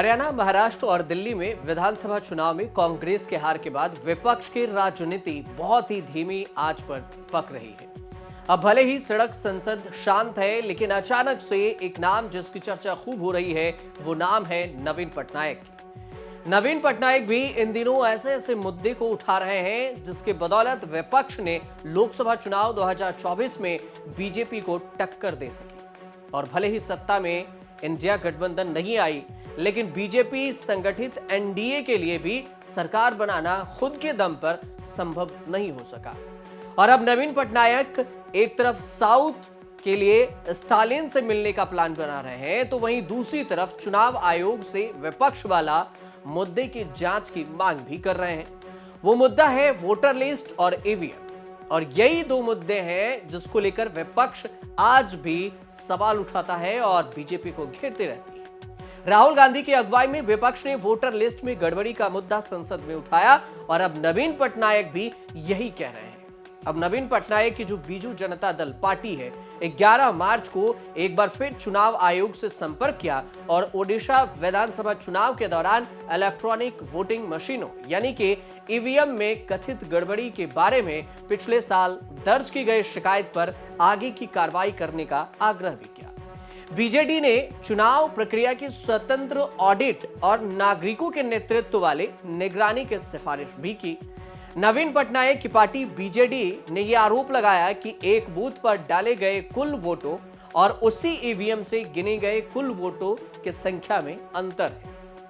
हरियाणा, महाराष्ट्र और दिल्ली में विधानसभा चुनाव में कांग्रेस के हार के बाद विपक्ष की राजनीति बहुत ही धीमी आंच पर पक रही है। अब भले ही सड़क संसद शांत है, लेकिन अचानक से एक नाम जिसकी चर्चा खूब हो रही है, वो नाम है नवीन पटनायक की। नवीन पटनायक भी इन दिनों ऐसे ऐसे मुद्दे को उठा रहे हैं जिसके बदौलत विपक्ष ने लोकसभा चुनाव 2024 में बीजेपी को टक्कर दे सकी। और भले ही सत्ता में इंडिया गठबंधन नहीं आई, लेकिन बीजेपी संगठित एनडीए के लिए भी सरकार बनाना खुद के दम पर संभव नहीं हो सका। और अब नवीन पटनायक एक तरफ साउथ के लिए स्टालिन से मिलने का प्लान बना रहे हैं, तो वहीं दूसरी तरफ चुनाव आयोग से विपक्ष वाला मुद्दे की जांच की मांग भी कर रहे हैं। वो मुद्दा है वोटर लिस्ट और ईवीएम। और यही दो मुद्दे हैं जिसको लेकर विपक्ष आज भी सवाल उठाता है और बीजेपी को घेरते रहती है। राहुल गांधी की अगुवाई में विपक्ष ने वोटर लिस्ट में गड़बड़ी का मुद्दा संसद में उठाया और अब नवीन पटनायक भी यही कह रहे हैं। अब नवीन पटनायक की जो बीजू जनता दल पार्टी है, 11 मार्च को एक बार फिर चुनाव आयोग से संपर्क किया और ओडिशा विधानसभा चुनाव के दौरान इलेक्ट्रॉनिक वोटिंग मशीनों यानी कि ईवीएम में कथित गड़बड़ी के बारे में पिछले साल दर्ज की गई शिकायत पर आगे की कार्रवाई करने का आग्रह भी किया। बीजेडी ने चुनाव प्रक्रिया की स्वतंत्र ऑडिट और नागरिकों के नेतृत्व वाले निगरानी की सिफारिश भी की। नवीन पटनायक की पार्टी बीजेडी ने यह आरोप लगाया कि एक बूथ पर डाले गए कुल वोटों और उसी ईवीएम से गिने गए कुल वोटों की संख्या में अंतर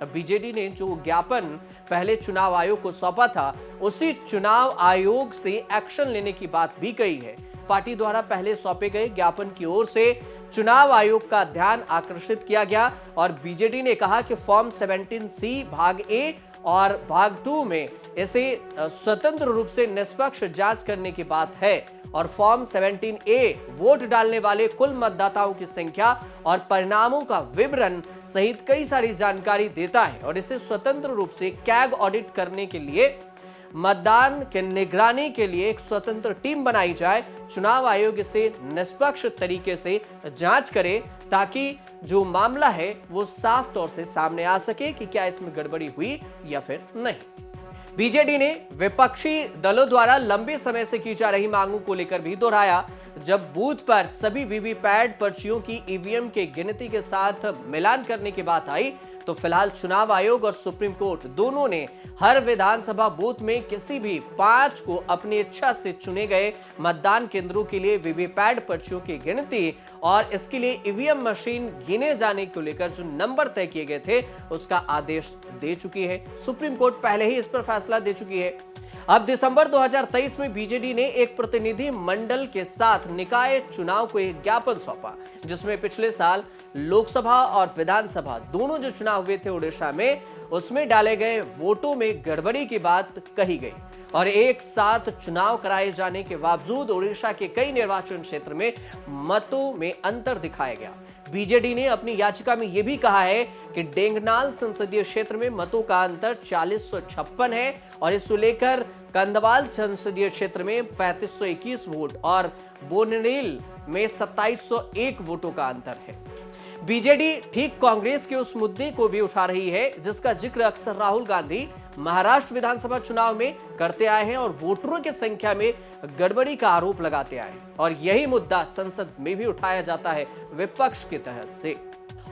है। बीजेडी ने जो ज्ञापन पहले चुनाव आयोग को सौंपा था, उसी चुनाव आयोग से एक्शन लेने की बात भी कही है। पार्टी द्वारा पहले सौंपे गए ज्ञापन की ओर से चुनाव आयोग का ध्यान आकर्षित किया गया और बीजेडी ने कहा कि फॉर्म 17C भाग ए और भाग 2 में इसे स्वतंत्र रूप से निष्पक्ष जांच करने की बात है और फॉर्म 17A वोट डालने वाले कुल मतदाताओं की संख्या और परिणामों का विवरण सहित कई सारी जानकारी देता है और इसे स्वतंत्र रूप से कैग ऑडिट करने के लिए मतदान के निगरानी के लिए एक स्वतंत्र टीम बनाई जाए। चुनाव आयोग इसे निष्पक्ष तरीके से जांच करे ताकि जो मामला है वो साफ तौर से सामने आ सके कि क्या इसमें गड़बड़ी हुई या फिर नहीं। बीजेडी ने विपक्षी दलों द्वारा लंबे समय से की जा रही मांगों को लेकर भी दोहराया। जब बूथ पर सभी वीवीपैट पर्चियों की ईवीएम के गिनती के साथ मिलान करने की बात आई, तो फिलहाल चुनाव आयोग और सुप्रीम कोर्ट दोनों ने हर विधानसभा बूथ में किसी भी 5 को अपनी इच्छा से चुने गए मतदान केंद्रों के लिए वीवीपैट पर्चियों की गिनती और इसके लिए ईवीएम मशीन गिने जाने को लेकर जो नंबर तय किए गए थे उसका आदेश दे चुकी है। सुप्रीम कोर्ट पहले ही इस पर फैसला दे चुकी है। अब दिसंबर 2023 में बीजेडी ने एक प्रतिनिधि मंडल के साथ निकाय चुनाव को एक ज्ञापन सौंपा, जिसमें पिछले साल लोकसभा और विधानसभा दोनों जो चुनाव हुए थे ओडिशा में, उसमें डाले गए वोटों में गड़बड़ी की बात कही गई और एक साथ चुनाव कराए जाने के बावजूद ओडिशा के कई निर्वाचन क्षेत्र में मतों में अंतर दिखाया गया। बीजेडी ने अपनी याचिका में यह भी कहा है कि ढेंकनाल संसदीय क्षेत्र में मतों का अंतर 4056 है और इसको लेकर कंधमाल संसदीय क्षेत्र में 3521 वोट और बोनेल में 2701 वोटों का अंतर है। बीजेडी ठीक कांग्रेस के उस मुद्दे को भी उठा रही है जिसका जिक्र अक्सर राहुल गांधी महाराष्ट्र विधानसभा चुनाव में करते आए हैं और वोटरों की संख्या में गड़बड़ी का आरोप लगाते आए हैं और यही मुद्दा संसद में भी उठाया जाता है विपक्ष के तहत से।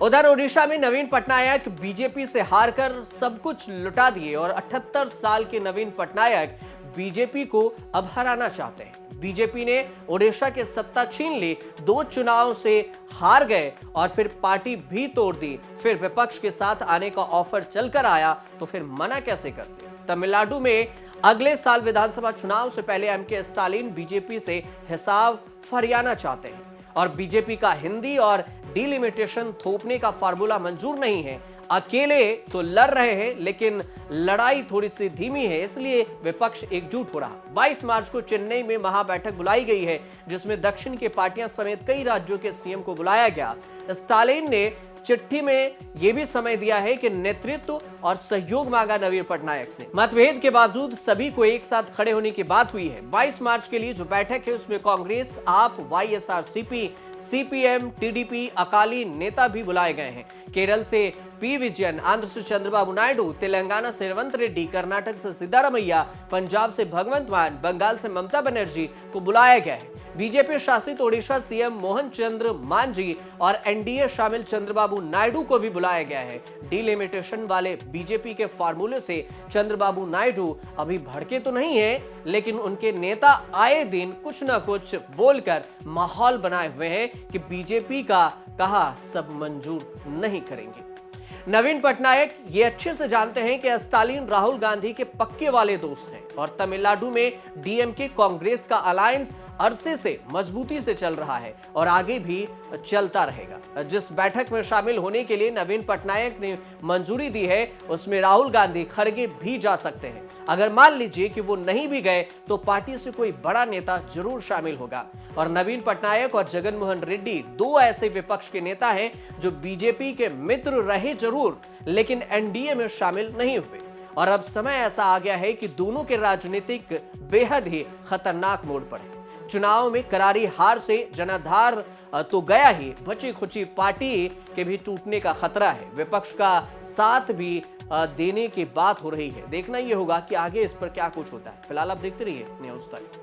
उधर ओडिशा में नवीन पटनायक बीजेपी से हारकर सब कुछ लुटा दिए और 78 साल के नवीन पटनायक बीजेपी को अब हराना चाहते हैं। बीजेपी ने ओडिशा के सत्ता छीन ली, 2 चुनाव से हार गए और फिर पार्टी भी तोड़ दी। फिर विपक्ष के साथ आने का ऑफर चलकर आया तो फिर मना कैसे करते। तमिलनाडु में अगले साल विधानसभा चुनाव से पहले एमके स्टालिन बीजेपी से हिसाब फरियाना चाहते हैं और बीजेपी का हिंदी और डिलिमिटेशन थोपने का फार्मूला मंजूर नहीं है। अकेले तो लड़ रहे हैं लेकिन लड़ाई थोड़ी सी धीमी है, इसलिए विपक्ष एकजुट हो रहा। 22 मार्च को चेन्नई में महाबैठक बुलाई गई है जिसमें दक्षिण के पार्टियां समेत कई राज्यों के सीएम को बुलाया गया। स्टालिन ने चिट्ठी में यह भी समय दिया है कि नेतृत्व और सहयोग मांगा नवीन पटनायक से। मतभेद के बावजूद सभी को एक साथ खड़े होने की बात हुई है। 22 मार्च के लिए जो बैठक है उसमें कांग्रेस, आप, वाईएसआरसीपी, सीपीएम, टीडीपी, अकाली नेता भी बुलाए गए हैं। केरल से पी विजयन, आंध्र से चंद्रबाबू नायडू, तेलंगाना से रेवंत रेड्डी, कर्नाटक से सिद्धारमैया, पंजाब से भगवंत मान, बंगाल से ममता बनर्जी को बुलाया गया है। बीजेपी शासित ओडिशा सीएम मोहन चंद्र मांझी और एनडीए शामिल चंद्रबाबू नायडू को भी बुलाया गया है। डिलिमिटेशन वाले बीजेपी के फार्मूले से चंद्रबाबू नायडू अभी भड़के तो नहीं है, लेकिन उनके नेता आए दिन कुछ न कुछ बोलकर माहौल बनाए हुए हैं कि बीजेपी का कहा सब मंजूर नहीं करेंगे। नवीन पटनायक ये अच्छे से जानते हैं कि स्टालिन राहुल गांधी के पक्के वाले दोस्त हैं और तमिलनाडु में डीएमके कांग्रेस का अलायंस अरसे से मजबूती से चल रहा है और आगे भी चलता रहेगा। जिस बैठक में शामिल होने के लिए नवीन पटनायक ने मंजूरी दी है उसमें राहुल गांधी, खड़गे भी जा सकते हैं। अगर मान लीजिए कि वो नहीं भी गए तो पार्टी से कोई बड़ा नेता जरूर शामिल होगा। और नवीन पटनायक और जगन मोहन रेड्डी दो ऐसे विपक्ष के नेता हैं जो बीजेपी के मित्र रहे जरूर, लेकिन एनडीए में शामिल नहीं हुए। और अब समय ऐसा आ गया है कि दोनों के राजनीतिक बेहद ही खतरनाक मोड़ पर है। चुनाव में करारी हार से जनाधार तो गया ही, बची खुची पार्टी के भी टूटने का खतरा है। विपक्ष का साथ भी देने की बात हो रही है। देखना यह होगा कि आगे इस पर क्या कुछ होता है। फिलहाल आप देखते रहिए न्यूज़ तक।